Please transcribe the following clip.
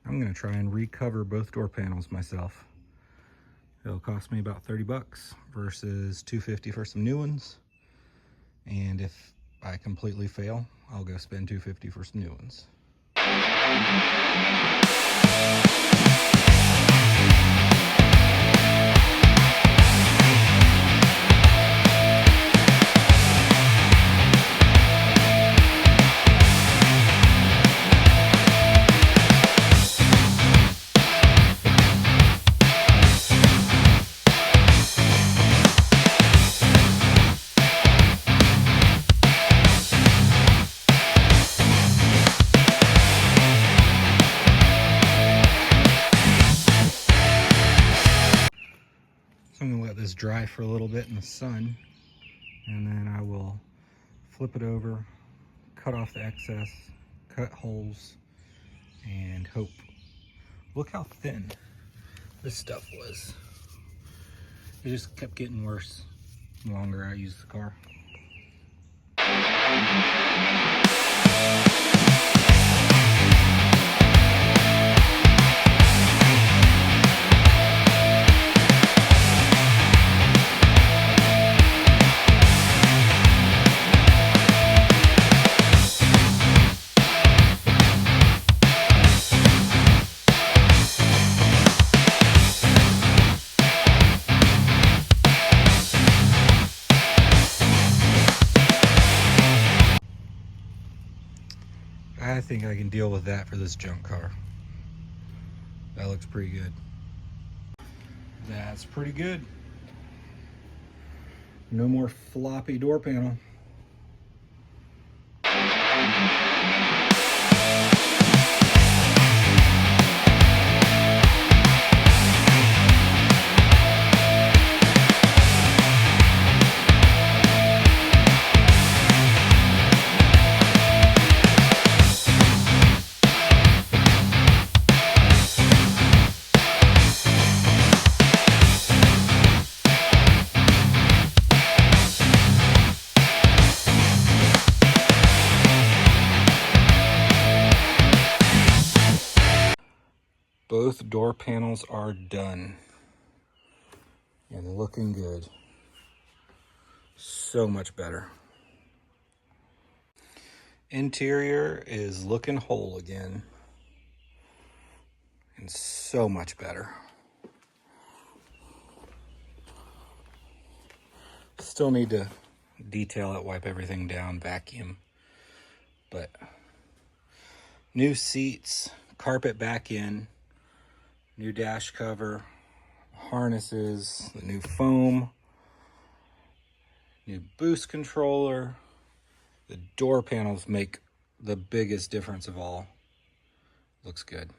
I'm gonna try and recover both door panels myself. It'll cost me about 30 bucks versus $2.50 for some new ones. And if I completely fail, I'll go spend $2.50 for some new ones. So I'm gonna let this dry for a little bit in the sun, and then I will flip it over, cut off the excess, cut holes, and hope. Look how thin this stuff was. It just kept getting worse the longer I used the car. I think I can deal with that for this junk car. That looks pretty good. That's pretty good. No more floppy door panel. Both door panels are done and looking good. So much better. Interior is looking whole again and so much better. Still need to detail it, wipe everything down, vacuum, but new seats, carpet back in, new dash cover, harnesses, the new foam, new boost controller. The door panels make the biggest difference of all. Looks good.